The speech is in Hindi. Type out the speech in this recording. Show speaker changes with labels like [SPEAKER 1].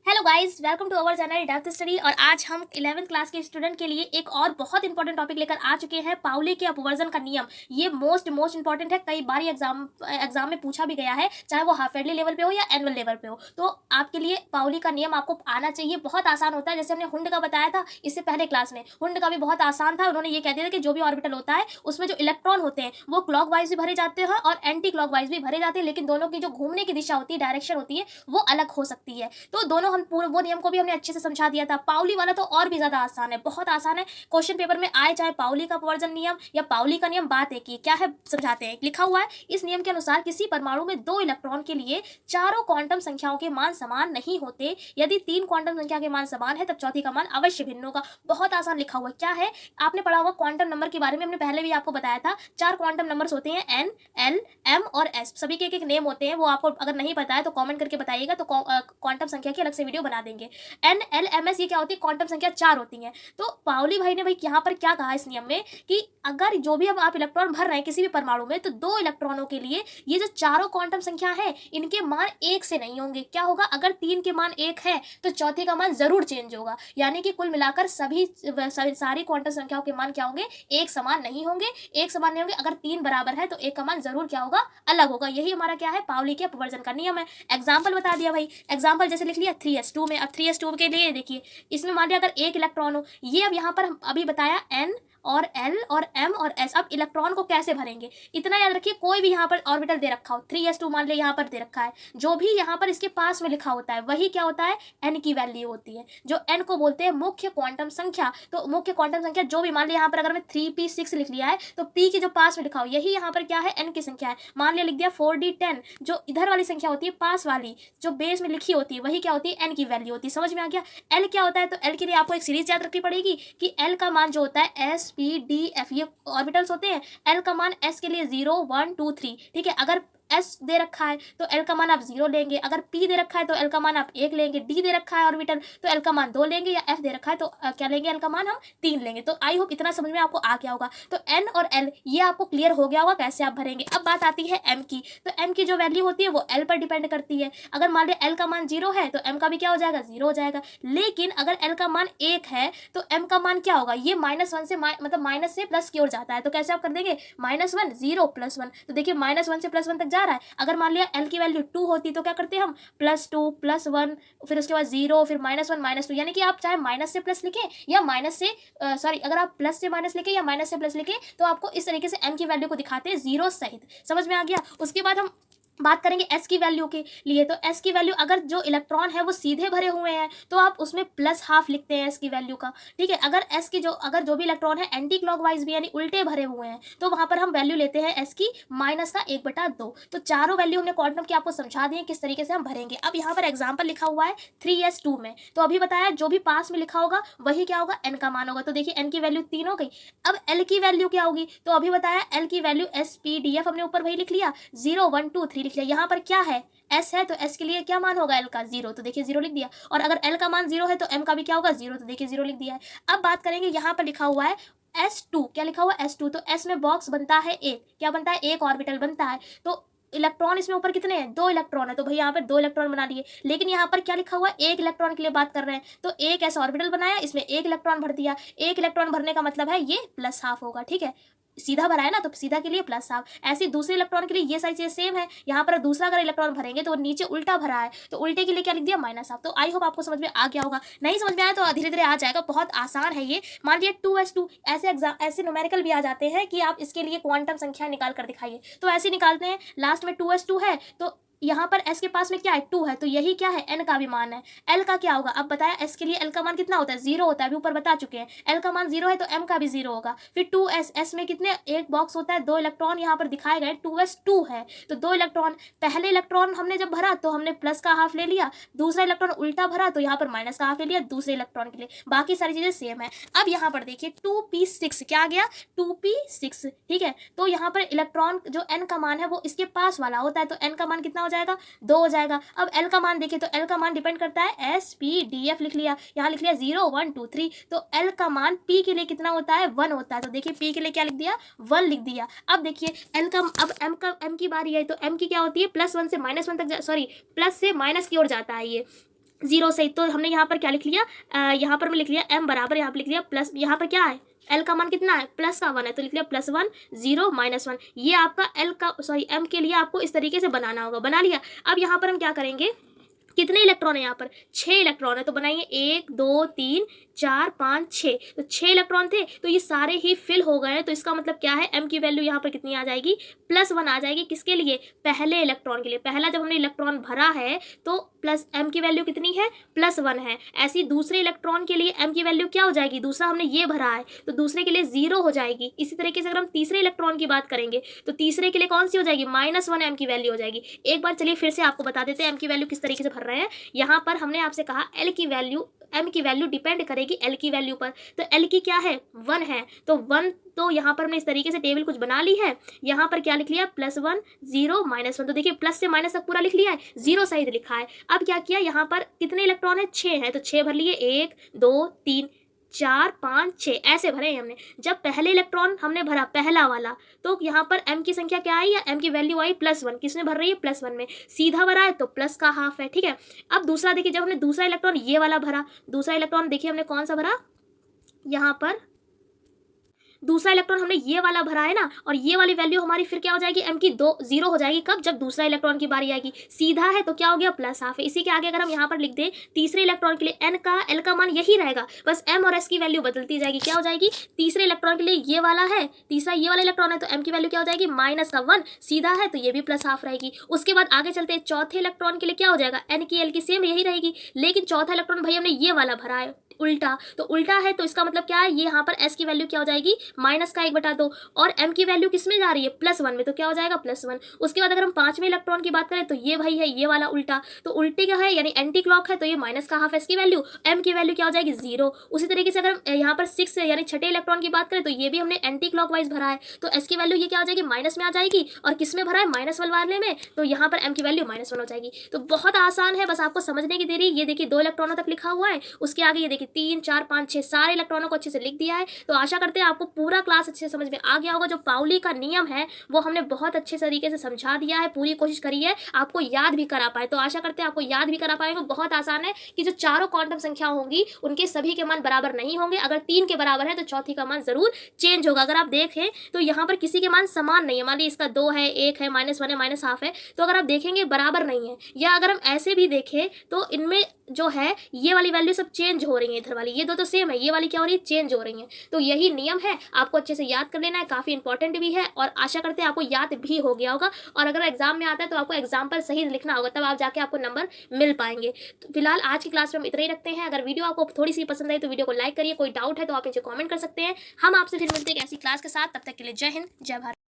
[SPEAKER 1] Hello guys, welcome to our channel depth study. और आज हम 11th क्लास के स्टूडेंट के लिए एक और बहुत इंपॉर्टेंट टॉपिक लेकर आ चुके हैं, पाउली के अपवर्जन का नियम। ये मोस्ट इंपॉर्टेंट है, कई बार एग्जाम में पूछा भी गया है, चाहे वो हाफ ईयरली लेवल पे हो या एनुअल लेवल पे हो। तो आपके लिए पाउली का नियम आपको आना चाहिए, बहुत आसान होता है। जैसे हमने हुंड का बताया था इससे पहले क्लास में, हुंड का भी बहुत आसान था। उन्होंने ये कह दिया था कि जो भी ऑर्बिटल होता है उसमें जो इलेक्ट्रॉन होते हैं वो क्लॉक वाइज भी भरे जाते हैं और एंटी क्लॉक वाइज भी भरे जाते हैं, लेकिन दोनों की जो घूमने की दिशा होती है, डायरेक्शन होती है, वो अलग हो सकती है। तो दोनों हम पूरे वो नियम को भी हमने अच्छे से समझा दिया था। पाउली वाला तो और भी ज्यादा आसान है, बहुत आसान है। क्वेश्चन पेपर में आए चाहे पाउली का अपवर्जन नियम या पाउली का नियम, बात एक ही क्या है समझाते हैं। लिखा हुआ है, इस नियम के अनुसार किसी परमाणु में 2 इलेक्ट्रॉन के लिए चारों क्वांटम संख्याओं के मान समान नहीं होते। यदि 3 क्वांटम संख्या के मान समान है तब चौथी का मान अवश्य भिन्न होगा। बहुत आसान लिखा हुआ क्या है, आपने पढ़ा हुआ क्वांटम नंबर के बारे में, हमने पहले भी आपको बताया था। 4 क्वांटम नंबर्स होते हैं, एन, एल, एम और एस। सभी के एक नेम होते हैं, वो आपको अगर नहीं पता है तो कमेंट करके बताइएगा, तो क्वांटम संख्या की अलग से वीडियो बना देंगे। एन, एल, एम, एस ये क्या होती है, क्वांटम संख्या 4 होती है। तो पाउली भाई ने भाई यहाँ पर क्या कहा इस नियम में कि अगर जो भी अब आप इलेक्ट्रॉन भर रहे हैं किसी भी परमाणु में, तो 2 इलेक्ट्रॉनों के लिए ये जो चारों क्वांटम संख्या है इनके मान 1 से नहीं होंगे। क्या होगा, अगर 3 के मान 1 है तो चौथे का मान जरूर चेंज होगा। यानी कि कुल मिलाकर सारी क्वांटम संख्याओं के मान क्या होंगे, एक समान नहीं होंगे। एक समान नहीं होंगे, अगर 3 बराबर है तो एक का मान जरूर क्या होगा, अलग होगा। यही हमारा क्या है, पाउली के अपवर्जन का नियम है। एग्जाम्पल बता दिया भाई, एग्जाम्पल जैसे लिख लिया 3s2 में। अब 3s2 के लिए देखिए, इसमें मान लिया अगर एक इलेक्ट्रॉन हो, ये अब यहाँ पर हम अभी बताया एन और एल और एम और एस। अब इलेक्ट्रॉन को कैसे भरेंगे, इतना याद रखिए। कोई भी यहाँ पर ऑर्बिटल दे रखा हो, 3s2 मान लिया यहाँ पर दे रखा है, जो भी यहाँ पर इसके पास में लिखा होता है वही क्या होता है, एन की वैल्यू होती है, जो एन को बोलते हैं मुख्य क्वांटम संख्या। तो मुख्य क्वांटम संख्या जो भी, मान लिया यहाँ पर अगर मैं 3p6 लिख लिया है तो p की जो पास में लिखा हो यही यहाँ पर क्या है, एन की संख्या है। मान लिया लिख दिया 4d10, जो इधर वाली संख्या होती है पास वाली, जो बेस में लिखी होती है वही क्या होती है, एन की वैल्यू होती है। समझ में आ गया। एल क्या होता है, तो एल के लिए आपको एक सीरीज याद रखनी पड़ेगी कि एल का मान जो होता है S P D F, ये ऑर्बिटल्स होते हैं। एल का मान एस के लिए 0 1 2 3, ठीक है। अगर एस दे रखा है तो एल का मान आप 0 लेंगे, अगर पी दे रखा है तो एल का मान आप 1 लेंगे, डी दे रखा है ऑर्बिटल तो एल का मान 2 लेंगे, या एफ दे रखा है तो क्या लेंगे, एल का मान हम 3 लेंगे। तो आई होप इतना समझ में आपको आ गया होगा। तो एन और एल ये आपको क्लियर हो गया होगा कैसे आप भरेंगे। अब बात आती है एम की। तो एम की जो वैल्यू होती है वो एल पर डिपेंड करती है। अगर मान लिया एल का मान 0 है तो एम का भी क्या हो जाएगा, 0 हो जाएगा। लेकिन अगर एल का मान 1 है तो एम का मान क्या होगा, ये -1 से मतलब माइनस से प्लस की ओर जाता है। तो कैसे आप कर देंगे, -1 0 +1, तो देखिए -1 से +1 तक जा रहा है। अगर मान लिया एल की वैल्यू 2 होती तो क्या करते हम, +2 +1, फिर उसके बाद 0, फिर -1 -2। यानी कि आप चाहे माइनस से प्लस लिखें या माइनस से अगर आप प्लस से माइनस लिखें या माइनस से प्लस लिखें तो आपको इस तरीके से एम की वैल्यू को दिखाते हैं 0 सहित। समझ में आ गया। उसके बाद हम बात करेंगे एस की वैल्यू के लिए। तो एस की वैल्यू, अगर जो इलेक्ट्रॉन है वो सीधे भरे हुए हैं तो आप उसमें +½ लिखते हैं एस की वैल्यू का, ठीक है। अगर जो भी इलेक्ट्रॉन है एंटी क्लॉकवाइज भी यानी उल्टे भरे हुए हैं तो वहां पर हम वैल्यू लेते हैं एस की -1/2। तो चारों वैल्यू हमने क्वांटम की आपको समझा दी है किस तरीके से हम भरेंगे। अब यहाँ पर एग्जाम्पल लिखा हुआ है 3s2 में, तो अभी बताया जो भी पास में लिखा होगा वही क्या होगा, एन का मान होगा। तो देखिए एन की वैल्यू 3 हो गई। अब एल की वैल्यू क्या होगी, तो अभी बताया एल की वैल्यू SPDF हमने ऊपर वही लिख लिया, 0 1 2 3 लिख लिया। यहाँ पर क्या है, एस है तो एस के लिए क्या मान होगा, एल का 0, तो देखिए 0 लिख दिया। और अगर एल का मान 0 है तो एम का भी क्या होगा, 0, तो देखिए 0 लिख दिया है। अब बात करेंगे, यहाँ पर लिखा हुआ है S2, क्या लिखा हुआ है S2, तो S में बॉक्स बनता है एक, क्या बनता है, एक ऑर्बिटल बनता है। तो इलेक्ट्रॉन इसमें ऊपर कितने हैं, 2 इलेक्ट्रॉन है, तो भाई यहाँ पर 2 इलेक्ट्रॉन बना लिए। लेकिन यहाँ पर क्या लिखा हुआ है, एक इलेक्ट्रॉन के लिए बात कर रहे हैं, तो एक ऐसा ऑर्बिटल बनाया, इसमें एक इलेक्ट्रॉन भर दिया। एक इलेक्ट्रॉन भरने का मतलब है ये +½ होगा, ठीक है। सीधा भरा है ना, तो सीधा के लिए +½ ऐसे दूसरे इलेक्ट्रॉन के लिए ये सारी चीजें सेम है। यहाँ पर दूसरा अगर इलेक्ट्रॉन भरेंगे तो नीचे उल्टा भरा है, तो उल्टे के लिए क्या लिख दिया, -½ तो आई होप आपको समझ में आ गया होगा। नहीं समझ में आया तो धीरे धीरे आ जाएगा, बहुत आसान है ये। मान लिया 2s2, ऐसे न्यूमेरिकल भी आ जाते हैं कि आप इसके लिए क्वांटम संख्या निकाल कर दिखाइए, तो ऐसे निकालते हैं। लास्ट में 2s2 है तो यहाँ पर s के पास में क्या है, 2 है, तो यही क्या है, n का भी मान है। l का क्या होगा, अब बताया s के लिए l का मान कितना होता है, 0 होता है, अभी ऊपर बता चुके हैं। l का मान 0 है तो m का भी 0 होगा। फिर 2s, s में कितने, एक बॉक्स होता है, 2 इलेक्ट्रॉन यहाँ पर दिखाए गए, 2s2 है तो 2 इलेक्ट्रॉन। पहले इलेक्ट्रॉन हमने जब भरा तो हमने प्लस का हाफ ले लिया, दूसरा इलेक्ट्रॉन उल्टा भरा तो यहाँ पर माइनस का हाफ ले लिया दूसरे इलेक्ट्रॉन के लिए। बाकी सारी चीजें सेम है। अब यहाँ पर देखिए 2p6, क्या आ गया, 2p6, ठीक है। तो यहाँ पर इलेक्ट्रॉन जो n का मान है वो इसके पास वाला होता है, तो n का मान कितना हो जाएगा, 2 हो जाएगा। अब l का मान देखिए, तो l का मान डिपेंड करता है SPDF, लिख लिया, यहाँ लिख लिया 0 1 2 3, तो l का मान p के लिए कितना होता है, 1 होता है, तो देखिए p के लिए क्या लिख दिया, 1 लिख दिया। अब देखिए l का, अब m की बारी है, तो m की क्या होती है, +1 से -1 तक, सॉरी प्लस से माइनस की ओर जाता है ये, जीरो से, तो हमने यहाँ पर क्या लिख लिया, यहाँ पर मैं लिख लिया m बराबर, यहाँ पर लिख लिया प्लस, यहाँ पर क्या है l का मान कितना है, प्लस का 1 है, तो लिख लिया +1 0 -1। ये आपका l का m के लिए आपको इस तरीके से बनाना होगा, बना लिया। अब यहाँ पर हम क्या करेंगे, कितने इलेक्ट्रॉन है यहाँ पर, 6 इलेक्ट्रॉन है, तो बनाइए 1 2 3 4 5 6, तो 6 इलेक्ट्रॉन थे, तो ये सारे ही फिल हो गए हैं। तो इसका मतलब क्या है, m की वैल्यू यहाँ पर कितनी आ जाएगी, +1 आ जाएगी। किसके लिए, पहले इलेक्ट्रॉन के लिए। पहला जब हमने इलेक्ट्रॉन भरा है तो प्लस m की वैल्यू कितनी है, +1 है। ऐसी दूसरे इलेक्ट्रॉन के लिए m की वैल्यू क्या हो जाएगी, दूसरा हमने ये भरा है तो दूसरे के लिए 0 हो जाएगी। इसी तरीके से अगर हम तीसरे इलेक्ट्रॉन की बात करेंगे तो तीसरे के लिए कौन सी हो जाएगी, -1 m की वैल्यू हो जाएगी। एक बार चलिए फिर से आपको बता देते हैं m की वैल्यू किस तरीके से भर रहे हैं। यहाँ पर हमने आपसे कहा l की वैल्यू, m की वैल्यू डिपेंड करेगी l की वैल्यू पर, तो l की क्या है 1 है, तो 1, तो यहाँ पर हमने इस तरीके से टेबल कुछ बना ली है। यहाँ पर क्या लिख लिया, +1 0 -1, तो देखिए प्लस से माइनस तक पूरा लिख लिया है, 0 सहित लिखा है। अब क्या किया, यहाँ पर कितने इलेक्ट्रॉन है, 6 है, तो 6 भर लिए, 1 2 3 4 5 6 ऐसे भरे हैं हमने। जब पहले इलेक्ट्रॉन हमने भरा पहला वाला, तो यहाँ पर m की संख्या क्या आई, या m की वैल्यू आई +1, किसमें भर रही है, +1 में, सीधा भरा है तो प्लस का हाफ है, ठीक है। अब दूसरा देखिए, जब हमने दूसरा इलेक्ट्रॉन ये वाला भरा, दूसरा इलेक्ट्रॉन देखिए हमने कौन सा भरा, यहाँ पर दूसरा इलेक्ट्रॉन हमने ये वाला भरा है ना, और ये वाली वैल्यू हमारी फिर क्या हो जाएगी, m की 0 हो जाएगी। कब, जब दूसरा इलेक्ट्रॉन की बारी आएगी, सीधा है तो क्या हो गया, प्लस हाफ है। इसी के आगे अगर हम यहाँ पर लिख दें तीसरे इलेक्ट्रॉन के लिए l का मान यही रहेगा, बस m और s की वैल्यू बदलती जाएगी। क्या हो जाएगी, तीसरे इलेक्ट्रॉन के लिए ये वाला है, तीसरा ये वाला इलेक्ट्रॉन है, तो m की वैल्यू क्या हो जाएगी, -1, सीधा है तो ये भी प्लस हाफ रहेगी। उसके बाद आगे चलते हैं, चौथे इलेक्ट्रॉन के लिए क्या हो जाएगा, n की l की सेम यही रहेगी, लेकिन चौथा इलेक्ट्रॉन भाई हमने ये वाला भरा है उल्टा, तो उल्टा है तो इसका मतलब क्या है, ये यहाँ पर s की वैल्यू क्या हो जाएगी, -1/2, और m की वैल्यू किस में जा रही है, +1 में, तो क्या हो जाएगा +1। उसके बाद अगर हम पांचवें इलेक्ट्रॉन की बात करें तो ये भाई है ये वाला उल्टा, तो उल्टे का है यानी एंटी क्लॉक है, तो ये माइनस का हाफ s की वैल्यू, m की वैल्यू क्या हो जाएगी 0। उसी तरीके से अगर हम यहाँ पर 6 यानी छठे इलेक्ट्रॉन की बात करें तो ये भी हमने एंटी क्लॉक वाइज भरा है, तो s की वैल्यू ये क्या हो जाएगी, माइनस में आ जाएगी, और किस में भरा है, -1 वाले में, तो यहाँ पर m की वैल्यू -1 हो जाएगी। तो बहुत आसान है, बस आपको समझने की देरी। ये देखिए 2 इलेक्ट्रॉनों तक लिखा हुआ है, उसके आगे ये देखिए 3 4 5 6 सारे इलेक्ट्रॉनों को अच्छे से लिख दिया है। तो आशा करते हैं आपको पूरा क्लास अच्छे से समझ में आ गया होगा। जो पाउली का नियम है वो हमने बहुत अच्छे तरीके से समझा दिया है, पूरी कोशिश करी है आपको याद भी करा पाए, तो आशा करते हैं आपको याद भी करा पाएंगे। बहुत आसान है कि जो चारों क्वांटम संख्या होंगी उनके सभी के मान बराबर नहीं होंगे, अगर 3 के बराबर है तो चौथी का मान जरूर चेंज होगा। अगर आप देखें तो यहाँ पर किसी के मान समान नहीं है, मान लीजिए इसका 2 है, 1 है, -1 है, -1/2 है, तो अगर आप देखेंगे बराबर नहीं है। या अगर हम ऐसे भी देखें तो इनमें जो है ये वाली वैल्यू सब चेंज हो रही है, इधर वाली ये दो तो सेम है, ये वाली क्या हो रही है, चेंज हो रही है। तो यही नियम है, आपको अच्छे से याद कर लेना है, काफी इंपॉर्टेंट भी है, और आशा करते हैं आपको याद भी हो गया होगा। और अगर एग्जाम में आता है तो आपको एग्जाम्पल सही लिखना होगा, तब आप जाके आपको नंबर मिल पाएंगे। तो फिलहाल आज की क्लास में हम इतना ही रखते हैं। अगर वीडियो आपको थोड़ी सी पसंद आई तो वीडियो को लाइक करिए, कोई डाउट है तो आप नीचे कॉमेंट कर सकते हैं। हम आपसे फिर मिलते हैं एक ऐसी क्लास के साथ, तब तक के लिए जय हिंद जय भारत।